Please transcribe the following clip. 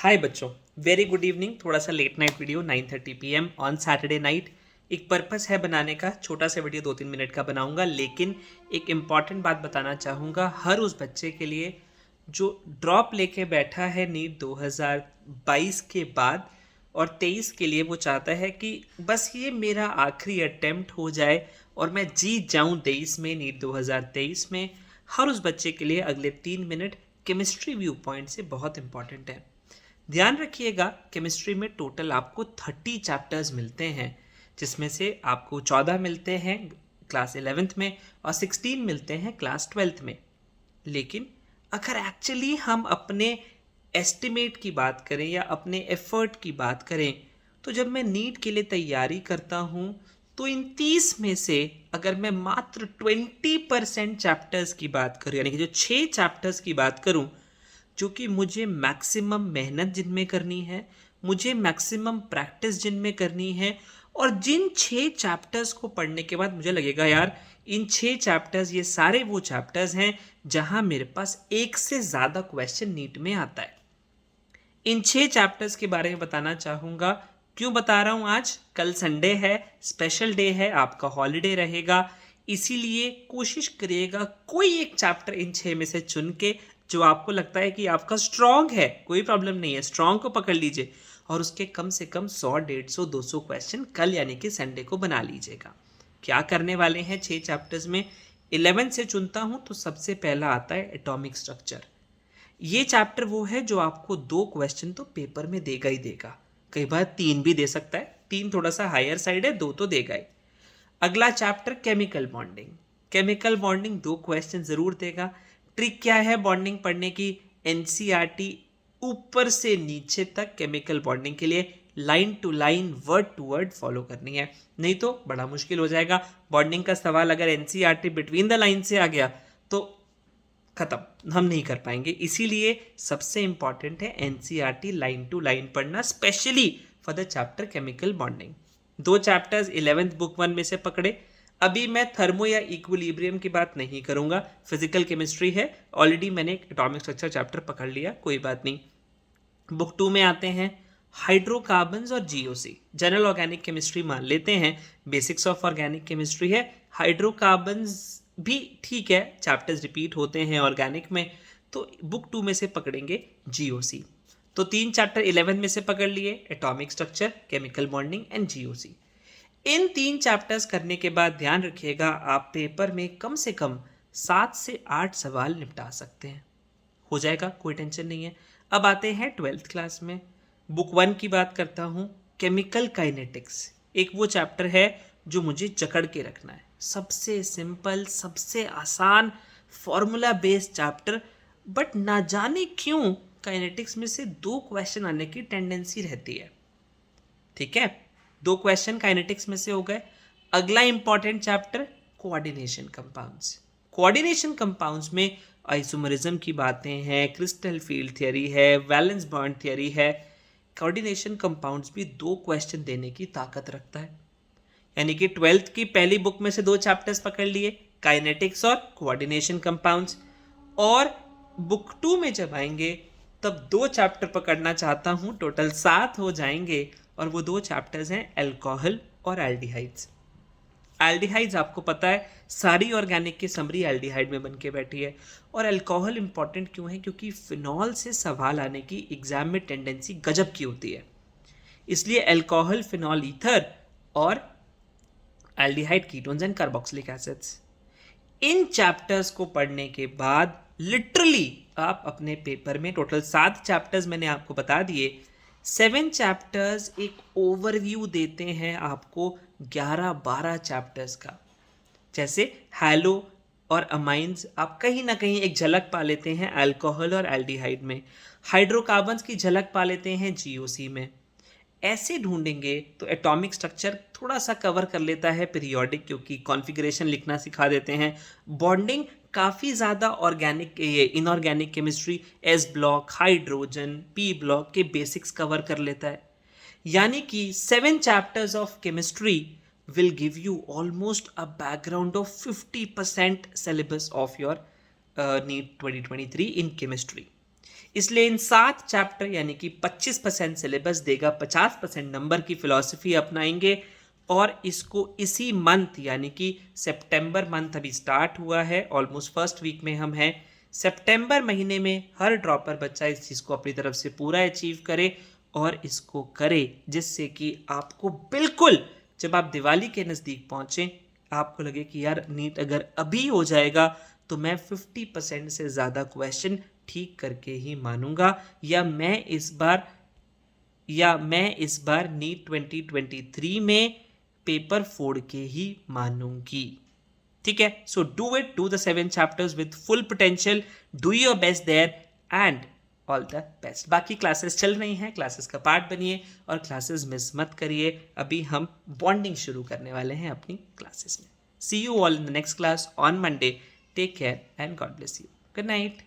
हाय बच्चों, very good evening. थोड़ा सा late night video 9:30 PM on Saturday night. एक पर्पस है बनाने का, छोटा सा वीडियो 2-3 मिनट का बनाऊंगा, लेकिन एक इम्पॉर्टेंट बात बताना चाहूँगा हर उस बच्चे के लिए जो ड्रॉप लेके बैठा है नीट 2022 के बाद और 23 के लिए। वो चाहता है कि बस ये मेरा आखिरी अटेम्प्ट हो जाए और मैं जीत जाऊं 23 में, नीट 2023 में। हर उस बच्चे के लिए अगले 3 मिनट केमिस्ट्री व्यू पॉइंट से बहुत इंपॉर्टेंट है। ध्यान रखिएगा, केमिस्ट्री में टोटल आपको 30 चैप्टर्स मिलते हैं, जिसमें से आपको 14 मिलते हैं क्लास 11th में और 16 मिलते हैं क्लास 12th में। लेकिन अगर एक्चुअली हम अपने एस्टिमेट की बात करें या अपने एफर्ट की बात करें, तो जब मैं नीट के लिए तैयारी करता हूँ तो इन 30 में से अगर मैं मात्र 20% चैप्टर्स की बात करूँ, यानी कि जो 6 चैप्टर्स की बात करूँ, जो कि मुझे मैक्सिमम मेहनत जिनमें करनी है, मुझे मैक्सिमम प्रैक्टिस जिनमें करनी है, और जिन 6 चैप्टर्स को पढ़ने के बाद मुझे लगेगा यार इन 6 चैप्टर्स, ये सारे वो चैप्टर्स हैं जहां मेरे पास एक से ज़्यादा क्वेश्चन नीट में आता है। इन 6 चैप्टर्स के बारे में बताना चाहूँगा। क्यों बता रहा हूँ? आज कल संडे है, स्पेशल डे है, आपका हॉलीडे रहेगा, इसीलिए कोशिश करिएगा कोई एक चैप्टर इन 6 में से चुन के जो आपको लगता है कि आपका स्ट्रांग है, कोई प्रॉब्लम नहीं है, स्ट्रांग को पकड़ लीजिए और उसके कम से कम 100, 150, 200 क्वेश्चन कल यानी कि संडे को बना लीजिएगा। क्या करने वाले हैं 6 चैप्टर्स में? 11 से चुनता हूँ तो सबसे पहला आता है एटॉमिक स्ट्रक्चर। ये चैप्टर वो है जो आपको 2 क्वेश्चन तो पेपर में देगा ही देगा, कई बार 3 भी दे सकता है, 3 थोड़ा सा हायर साइड है, 2 तो देगा ही। अगला chapter chemical bonding. Chemical bonding 2 question जरूर देगा। ट्रिक क्या है बॉन्डिंग पढ़ने की? एनसीईआरटी ऊपर से नीचे तक केमिकल बॉन्डिंग के लिए line to line, word to word follow करनी है, नहीं तो बड़ा मुश्किल हो जाएगा। बॉन्डिंग का सवाल अगर एनसीईआरटी बिटवीन द लाइन से आ गया तो खत्म, हम नहीं कर पाएंगे। इसीलिए सबसे इंपॉर्टेंट है एनसीईआरटी लाइन टू लाइन पढ़ना, specially for the chapter chemical bonding. 2 chapters 11th book 1 में से पकड़े। अभी मैं थर्मो या इक्विलिब्रियम की बात नहीं करूंगा, फिजिकल केमिस्ट्री है, ऑलरेडी मैंने एटॉमिक स्ट्रक्चर चैप्टर पकड़ लिया, कोई बात नहीं। बुक 2 में आते हैं हाइड्रोकार्बन्स और जीओसी। जनरल ऑर्गेनिक केमिस्ट्री मान लेते हैं, बेसिक्स ऑफ ऑर्गेनिक केमिस्ट्री है। हाइड्रोकार्बन्स भी ठीक है, चैप्टर्स रिपीट होते हैं ऑर्गेनिक में, तो बुक 2 में से पकड़ेंगे जीओसी। तो 3 चैप्टर 11 में से पकड़ लिए, atomic structure, chemical bonding and GOC. In 3 chapters करने के बाद ध्यान रखिएगा, आप पेपर में कम से कम 7 से 8 सवाल निपटा सकते हैं, हो जाएगा, कोई टेंशन नहीं है। अब आते हैं 12th क्लास में। बुक 1 की बात करता हूँ, केमिकल काइनेटिक्स। एक वो चैप्टर है जो मुझे जकड़ के रखना है, सबसे सिंपल, सबसे आसान, फॉर्मूला बेस्ड चैप्टर, बट ना जाने क्यों काइनेटिक्स में से 2 क्वेश्चन आने की टेंडेंसी रहती है। ठीक है, 2 क्वेश्चन काइनेटिक्स में से हो गए। अगला important chapter coordination compounds. Coordination compounds में आइसोमरिज्म की बातें हैं, क्रिस्टल फील्ड थ्योरी है, वैलेंस बॉन्ड थ्योरी है। कोऑर्डिनेशन कंपाउंड्स भी 2 क्वेश्चन देने की ताकत रखता है, यानी कि 12th की पहली बुक में से 2 चैप्टर्स पकड़ लिए, काइनेटिक्स और कोऑर्डिनेशन कंपाउंड्स। और बुक 2 में जब आएंगे तब 2 चैप्टर पकड़ना चाहता हूं, टोटल 7 हो जाएंगे, और वो 2 चैप्टर्स हैं एल्कोहल और एल्डिहाइड्स। एल्डिहाइड्स आपको पता है सारी ऑर्गेनिक की समरी एल्डिहाइड में बन के बैठी है। और अल्कोहल इंपॉर्टेंट क्यों है? क्योंकि फिनॉल से सवाल आने की एग्जाम में टेंडेंसी गजब की होती है, इसलिए अल्कोहल, फिनॉल ईथर और aldehyde ketones and carboxylic acids. In chapters को पढ़ने के बाद लिटरली आप अपने पेपर में, टोटल 7 चैप्टर्स मैंने आपको बता दिए, 7 चैप्टर्स एक ओवरव्यू देते हैं आपको 11-12 चैप्टर्स का। जैसे हैलो और अमाइंस आप कहीं ना कहीं एक झलक पा लेते हैं अल्कोहल और एल्डिहाइड में, हाइड्रोकार्बन्स की झलक पा लेते हैं जीओसी में। ऐसे ढूंढेंगे तो एटॉमिक स्ट्रक्चर थोड़ा सा कवर कर लेता है, पीरियोडिक क्योंकि कॉन्फ़िगरेशन लिखना सिखा देते हैं, बॉन्डिंग काफ़ी ज़्यादा ऑर्गेनिक, ये inorganic chemistry, S block, hydrogen, P block के बेसिक्स कवर कर लेता है। यानी कि 7 chapters of chemistry will give you almost a background of 50% syllabus of your NEET 2023 in chemistry. इसलिए इन 7 चैप्टर यानी कि 25% सिलेबस देगा, 50% नंबर की फिलॉसफी अपनाएंगे और इसको इसी मंथ यानी कि सितंबर मंथ अभी स्टार्ट हुआ है, ऑलमोस्ट फर्स्ट वीक में हम हैं। सितंबर महीने में हर ड्रॉपर बच्चा इस चीज़ को अपनी तरफ से पूरा अचीव करे और इसको करे जिससे कि आपको बिल्कुल जब आप दिवाली के नज़दीक पहुँचें आपको लगे कि यार नीट अगर अभी हो जाएगा तो मैं 50% से ज़्यादा क्वेश्चन ठीक करके ही मानूंगा, या मैं इस बार नीट 2023 में पेपर फोड़ के ही मानूंगी। ठीक है, so do it, do the 7 chapters with full potential, do your best there and all the best. बाकी क्लासेस चल रही हैं, क्लासेस का पार्ट बनिए और क्लासेस मिस मत करिए। अभी हम बॉन्डिंग शुरू करने वाले हैं अपनी क्लासेस में। See you all in the next class on Monday. Take care and God bless you. Good night.